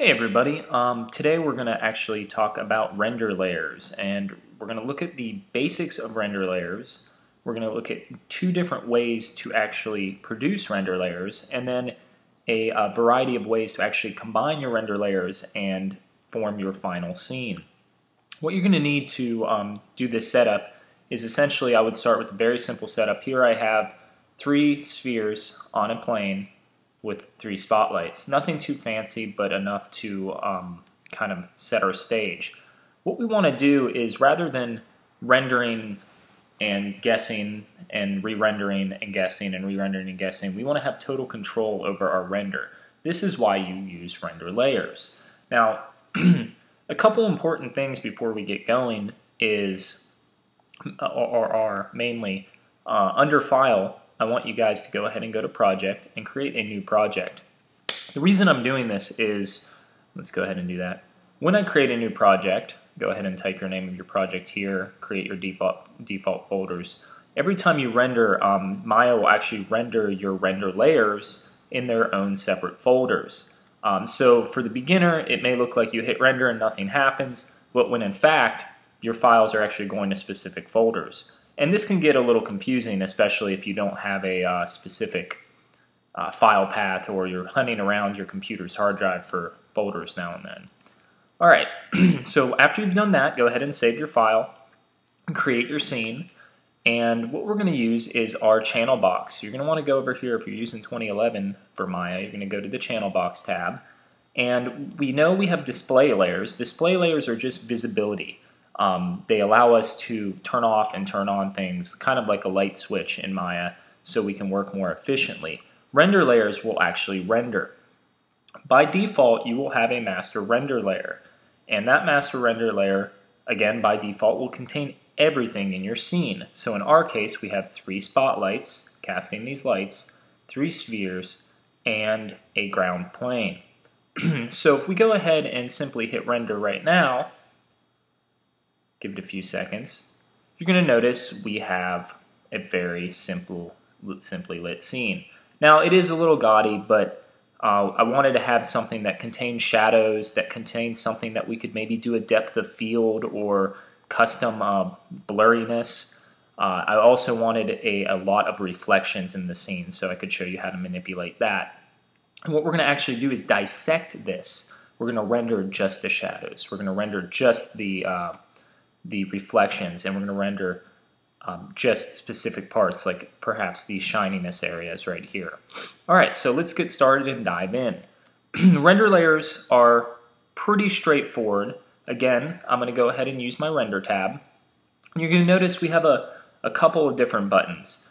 Hey everybody, today we're going to actually talk about render layers, and we're going to look at the basics of render layers. We're going to look at two different ways to actually produce render layers, and then a variety of ways to actually combine your render layers and form your final scene. What you're going to need to do this setup is essentially, I would start with a very simple setup. Here I have 3 spheres on a plane with 3 spotlights. Nothing too fancy, but enough to kind of set our stage. What we want to do is, rather than rendering and guessing and re-rendering and guessing and re-rendering and guessing, we want to have total control over our render. This is why you use render layers. Now, a couple important things before we get going is, are mainly under File, I want you guys to go ahead and go to Project and create a new project. The reason I'm doing this is, let's go ahead and do that. When I create a new project, go ahead and type your name of your project here, create your default folders. Every time you render, Maya will actually render your render layers in their own separate folders. So for the beginner, it may look like you hit render and nothing happens, but when in fact, your files are actually going to specific folders. And this can get a little confusing, especially if you don't have a specific file path, or you're hunting around your computer's hard drive for folders now and then. Alright, so after you've done that, go ahead and save your file and create your scene. And what we're going to use is our channel box. You're going to want to go over here, if you're using 2011 for Maya, you're going to go to the channel box tab. And we know we have display layers. Display layers are just visibility. They allow us to turn off and turn on things, kind of like a light switch in Maya, so we can work more efficiently. Render layers will actually render. By default, you will have a master render layer, and that master render layer, again by default, will contain everything in your scene. So in our case, we have 3 spotlights casting these lights, 3 spheres, and a ground plane. So if we go ahead and simply hit render right now, give it a few seconds, you're going to notice we have a very simply lit scene. Now, it is a little gaudy, but I wanted to have something that contains shadows, that contains something that we could maybe do a depth of field or custom blurriness. I also wanted a lot of reflections in the scene, so I could show you how to manipulate that. And what we're going to actually do is dissect this. We're going to render just the shadows. We're going to render just the reflections, and we're going to render just specific parts, like perhaps these shininess areas right here. Alright, so let's get started and dive in. Render layers are pretty straightforward. Again, I'm going to go ahead and use my render tab. You're going to notice we have a couple of different buttons.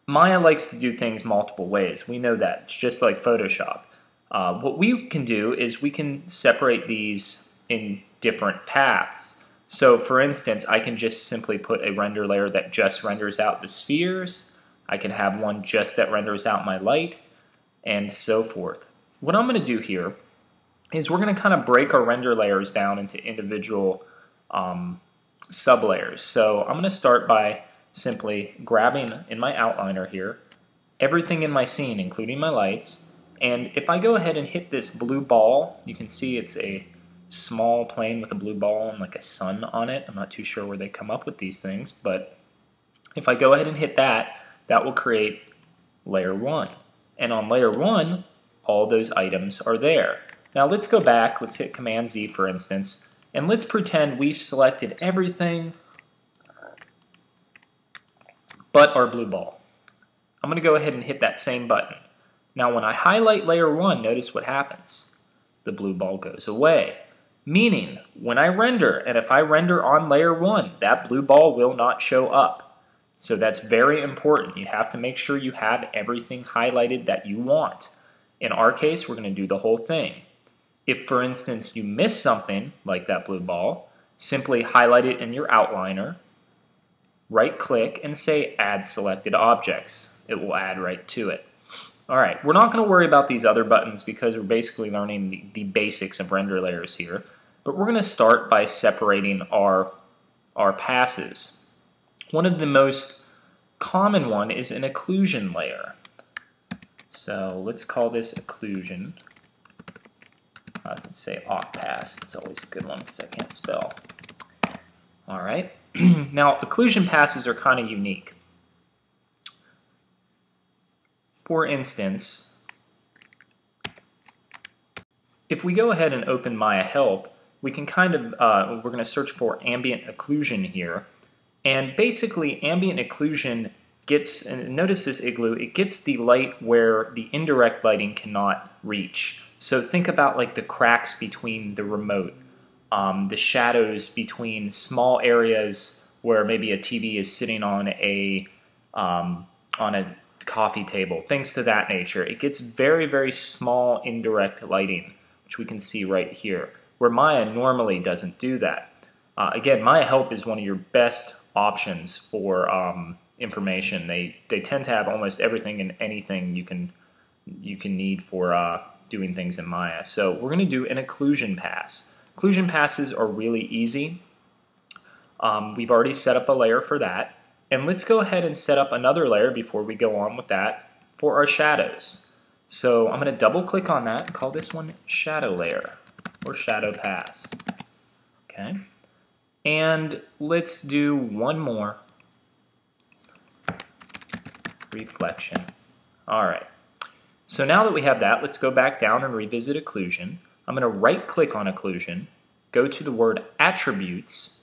Maya likes to do things multiple ways. We know that. It's just like Photoshop. What we can do is we can separate these in different paths. So for instance, I can just simply put a render layer that just renders out the spheres. I can have one just that renders out my light, and so forth. What I'm going to do here is we're going to kind of break our render layers down into individual sublayers. So I'm going to start by simply grabbing in my outliner here everything in my scene, including my lights. And if I go ahead and hit this blue ball, you can see it's a small plane with a blue ball and like a sun on it. I'm not too sure where they come up with these things, but if I go ahead and hit that, that will create layer 1. And on layer 1, all those items are there. Now let's go back, let's hit Command Z for instance, and let's pretend we've selected everything but our blue ball. I'm going to go ahead and hit that same button. Now when I highlight layer 1, notice what happens. The blue ball goes away. Meaning, when I render, and if I render on layer 1, that blue ball will not show up. So that's very important. You have to make sure you have everything highlighted that you want. In our case, we're going to do the whole thing. If, for instance, you miss something, like that blue ball, simply highlight it in your outliner, right-click, and say Add Selected Objects. It will add right to it. Alright, we're not going to worry about these other buttons because we're basically learning the basics of render layers here. But we're going to start by separating our passes. One of the most common one is an occlusion layer. So let's call this occlusion. Let's say OccPass. It's always a good one because I can't spell. All right. Now, occlusion passes are kind of unique. For instance, if we go ahead and open Maya Help, we can kind of, we're going to search for ambient occlusion here. And basically, ambient occlusion gets, and notice this igloo, it gets the light where the indirect lighting cannot reach. So think about like the cracks between the remote, the shadows between small areas where maybe a TV is sitting on a coffee table, things to that nature. It gets very, very small indirect lighting, which we can see right here, where Maya normally doesn't do that. Again, Maya Help is one of your best options for information. They tend to have almost everything and anything you can need for doing things in Maya. So we're going to do an occlusion pass. Occlusion passes are really easy. We've already set up a layer for that. And let's go ahead and set up another layer before we go on with that for our shadows. So I'm going to double click on that and call this one shadow layer or shadow pass. Okay. And let's do one more reflection. All right. So now that we have that, let's go back down and revisit occlusion. I'm going to right click on occlusion, go to the word attributes,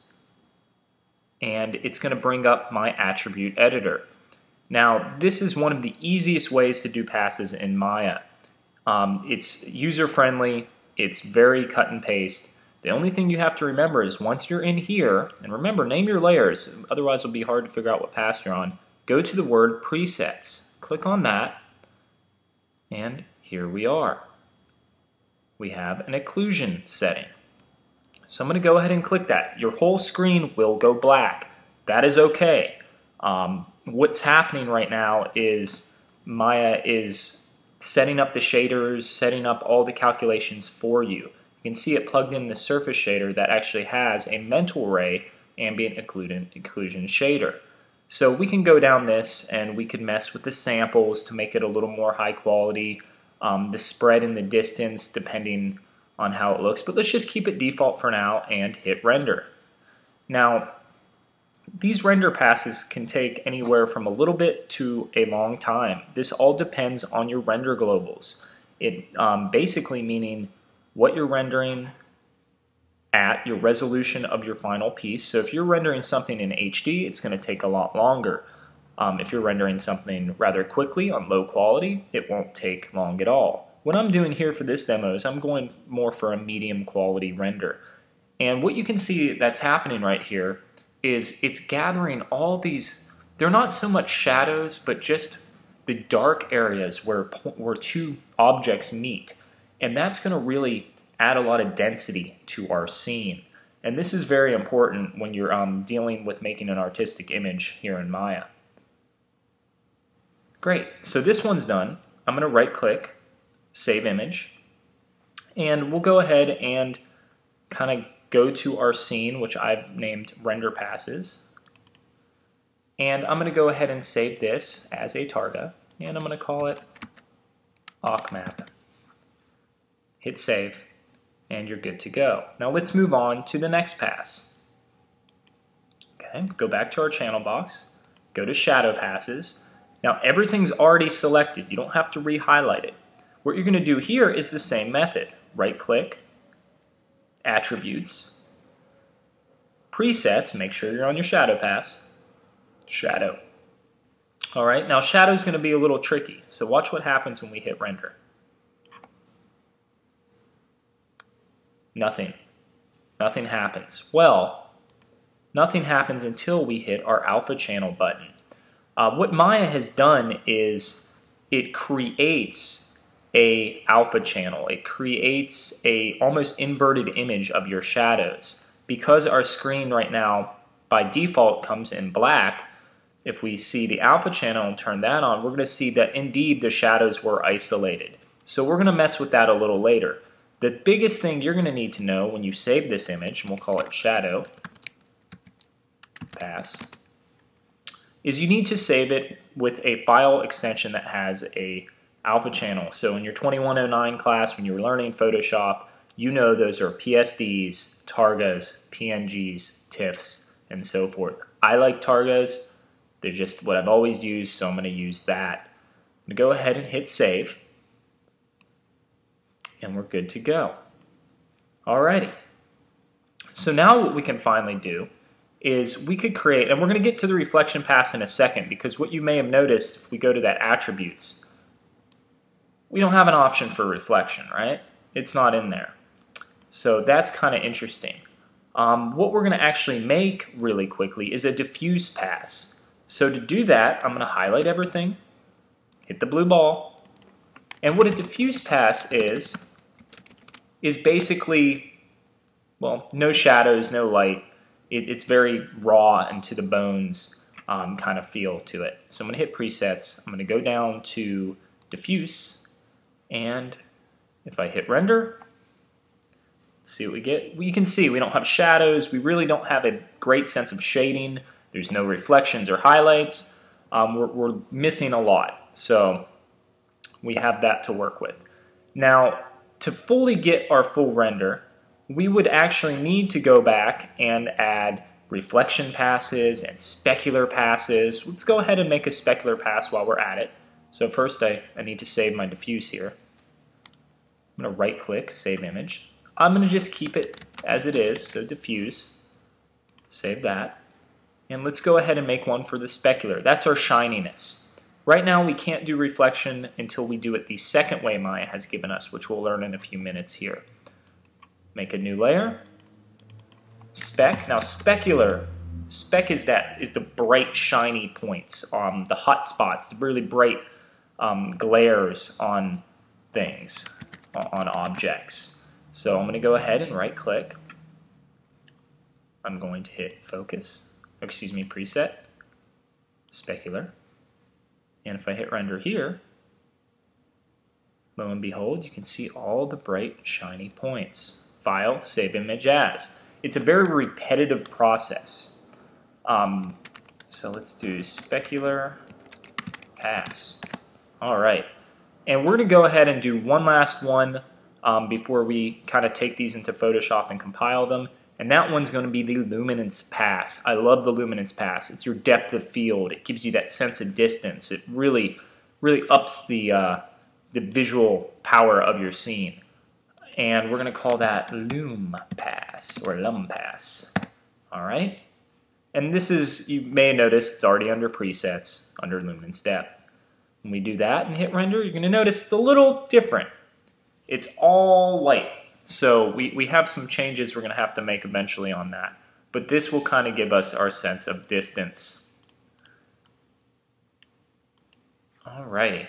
and it's going to bring up my attribute editor. Now, this is one of the easiest ways to do passes in Maya. It's user-friendly, it's very cut and paste. The only thing you have to remember is once you're in here, and remember, name your layers, otherwise it'll be hard to figure out what pass you're on, go to the word presets. Click on that, and here we are. We have an occlusion setting. So I'm going to go ahead and click that. Your whole screen will go black. That is okay. What's happening right now is Maya is setting up the shaders, setting up all the calculations for you. You can see it plugged in the surface shader that actually has a mental ray ambient occlusion shader. So we can go down this and we can mess with the samples to make it a little more high quality, the spread and the distance depending on how it looks, but let's just keep it default for now and hit render. Now, these render passes can take anywhere from a little bit to a long time. This all depends on your render globals. It basically meaning what you're rendering at, your resolution of your final piece. So if you're rendering something in HD, it's going to take a lot longer. If you're rendering something rather quickly on low quality, it won't take long at all. What I'm doing here for this demo is I'm going more for a medium quality render. And what you can see that's happening right here is it's gathering all these, they're not so much shadows, but just the dark areas where two objects meet. And that's going to really add a lot of density to our scene. And this is very important when you're dealing with making an artistic image here in Maya. Great, so this one's done. I'm going to right click, save image, and we'll go ahead and kind of go to our scene, which I've named render passes. And I'm going to go ahead and save this as a targa, and I'm going to call it OccMap. Hit save, and you're good to go. Now let's move on to the next pass. Okay, go back to our channel box, go to shadow passes. Now everything's already selected. You don't have to re-highlight it. What you're going to do here is the same method. Right click, attributes, presets, make sure you're on your shadow pass, shadow. Alright, now shadow is going to be a little tricky, so watch what happens when we hit render. Nothing. Nothing happens. Well, nothing happens until we hit our alpha channel button. What Maya has done is it creates a alpha channel. It creates a almost inverted image of your shadows. Because our screen right now by default comes in black, if we see the alpha channel and turn that on, we're going to see that indeed the shadows were isolated. So we're going to mess with that a little later. The biggest thing you're going to need to know when you save this image, and we'll call it shadow pass, is you need to save it with a file extension that has a alpha channel. So in your 2109 class, when you were learning Photoshop, you know those are PSDs, Targas, PNGs, TIFFs, and so forth. I like Targas. They're just what I've always used, so I'm going to use that. I'm going to go ahead and hit save, and we're good to go. Alrighty. So now what we can finally do is we could create, and we're going to get to the reflection pass in a second, because what you may have noticed if we go to that attributes, we don't have an option for reflection, right? It's not in there. So that's kind of interesting. What we're going to actually make really quickly is a diffuse pass. So to do that, I'm going to highlight everything, hit the blue ball, and what a diffuse pass is basically, well, no shadows, no light. It's very raw and to the bones kind of feel to it. So I'm going to hit presets, I'm going to go down to diffuse, and if I hit render, let's see what we get. Well, you can see we don't have shadows, we really don't have a great sense of shading. There's no reflections or highlights. We're missing a lot, so we have that to work with. Now, to fully get our full render, we would actually need to go back and add reflection passes and specular passes. Let's go ahead and make a specular pass while we're at it. So first I need to save my diffuse here. I'm going to right click, save image. I'm going to just keep it as it is, so diffuse, save that. And let's go ahead and make one for the specular. That's our shininess. Right now we can't do reflection until we do it the second way Maya has given us, which we'll learn in a few minutes here. Make a new layer. Spec. Now specular, spec is the bright shiny points, the hot spots, the really bright glares on things, on objects. So I'm going to go ahead and right click. I'm going to hit focus. Excuse me, preset, specular, and if I hit render here, lo and behold, you can see all the bright shiny points. File, save image as. It's a very repetitive process. So let's do specular pass. Alright, and we're going to go ahead and do one last one before we kind of take these into Photoshop and compile them. And that one's going to be the luminance pass. I love the luminance pass. It's your depth of field. It gives you that sense of distance. It really ups the visual power of your scene. And we're going to call that lum pass or lum pass. All right. And this is, you may notice, it's already under presets, under luminance depth. When we do that and hit render, you're going to notice it's a little different. It's all white. So we have some changes we're going to have to make eventually on that. But this will kind of give us our sense of distance. Alrighty.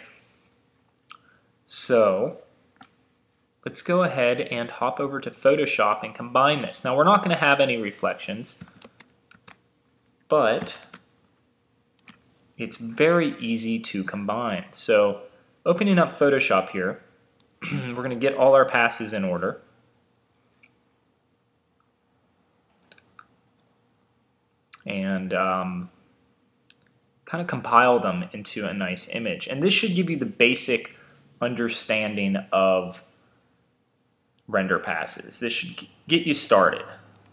So let's go ahead and hop over to Photoshop and combine this. Now we're not going to have any reflections, but it's very easy to combine. So opening up Photoshop here, we're going to get all our passes in order. And kind of compile them into a nice image. And this should give you the basic understanding of render passes. This should get you started.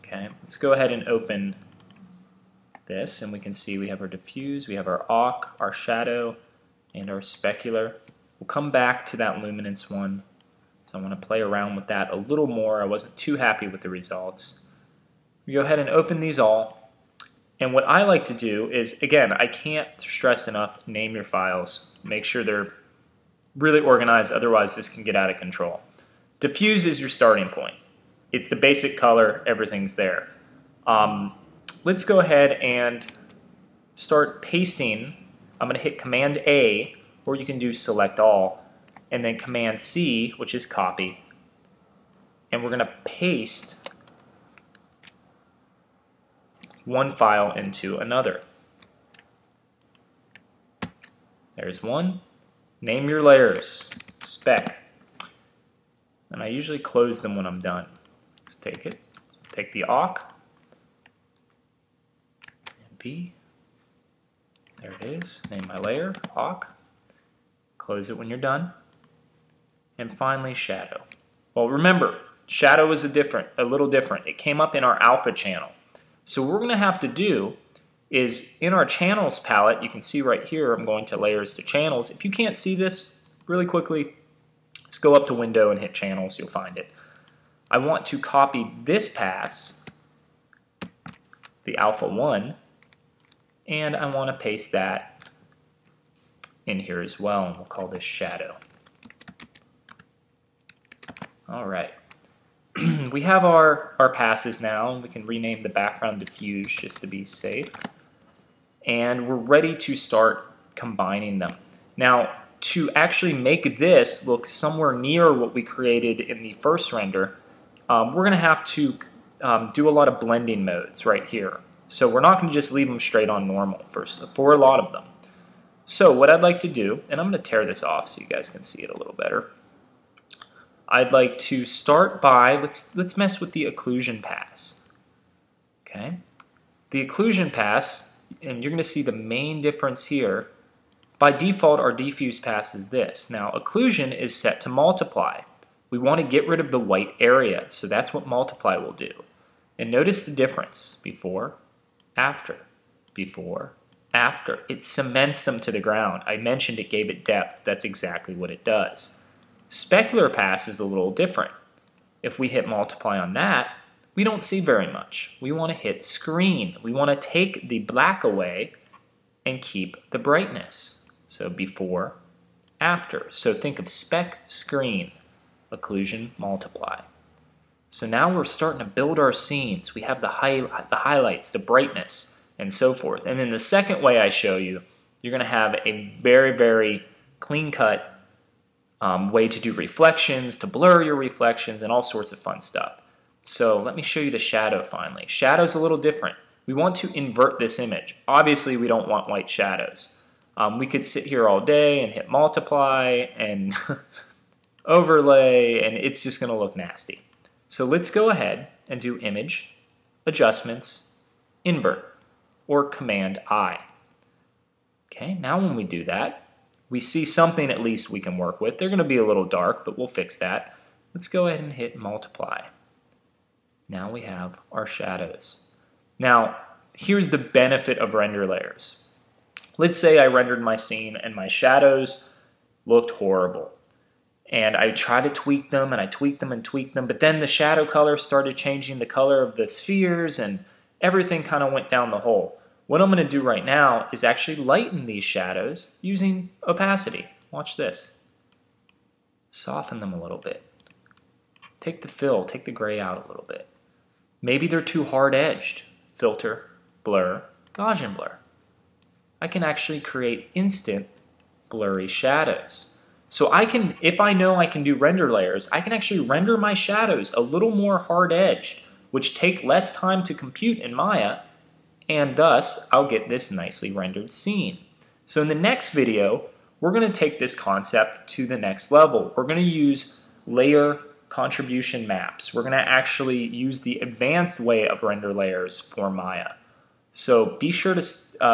Okay, let's go ahead and open this, and we can see we have our diffuse, we have our awk, our shadow, and our specular. We'll come back to that luminance one. So I want to play around with that a little more. I wasn't too happy with the results. We go ahead and open these all. And what I like to do is, again, I can't stress enough, name your files. Make sure they're really organized, otherwise this can get out of control. Diffuse is your starting point. It's the basic color, everything's there. Let's go ahead and start pasting. I'm going to hit Command A, or you can do Select All, and then Command C, which is copy. And we're going to paste one file into another. There's one. Name your layers, spec. And I usually close them when I'm done. Let's take it. Take the awk. And B. There it is. Name my layer, awk. Close it when you're done. And finally, shadow. Well, remember, Shadow is a little different. It came up in our alpha channel. So what we're going to have to do is in our channels palette, you can see right here, I'm going to layers to channels. If you can't see this really quickly, just go up to window and hit channels, you'll find it. I want to copy this pass, the alpha 1, and I want to paste that in here as well, and we'll call this shadow. All right. We have our passes now, and we can rename the background diffuse just to be safe. And we're ready to start combining them. Now, to actually make this look somewhere near what we created in the first render, we're going to have to do a lot of blending modes right here. So we're not going to just leave them straight on normal for a lot of them. So what I'd like to do, and I'm going to tear this off so you guys can see it a little better. I'd like to start by, let's mess with the occlusion pass. Okay, the occlusion pass, and you're going to see the main difference here. By default, our diffuse pass is this. Now, occlusion is set to multiply. We want to get rid of the white area, so that's what multiply will do. And notice the difference, before, after, before, after. It cements them to the ground. I mentioned it gave it depth. That's exactly what it does. Specular pass is a little different. If we hit multiply on that, we don't see very much. We want to hit screen. We want to take the black away and keep the brightness. So before, after. So think of spec, screen, occlusion, multiply. So now we're starting to build our scenes. We have the highlights, the brightness, and so forth. And then the second way I show you, you're going to have a very, very clean-cut way to do reflections, to blur your reflections, and all sorts of fun stuff. So let me show you the shadow finally. Shadow's a little different. We want to invert this image. Obviously, we don't want white shadows. We could sit here all day and hit multiply and overlay, and it's just going to look nasty. So let's go ahead and do image, adjustments, invert, or command I. Okay, now when we do that, we see something at least we can work with. They're going to be a little dark, but we'll fix that. Let's go ahead and hit multiply. Now we have our shadows. Now, here's the benefit of render layers. Let's say I rendered my scene and my shadows looked horrible. And I tried to tweak them, and I tweaked them and tweaked them, but then the shadow color started changing the color of the spheres, and everything kind of went down the hole. What I'm going to do right now is actually lighten these shadows using opacity. Watch this. Soften them a little bit. Take the fill, take the gray out a little bit. Maybe they're too hard-edged. Filter, blur, Gaussian blur. I can actually create instant blurry shadows. So I can, if I know I can do render layers, I can actually render my shadows a little more hard-edged, which take less time to compute in Maya, and thus I'll get this nicely rendered scene. So in the next video, we're going to take this concept to the next level. We're going to use layer contribution maps. We're going to actually use the advanced way of render layers for Maya. So be sure to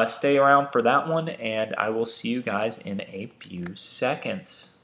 stay around for that one, and I will see you guys in a few seconds.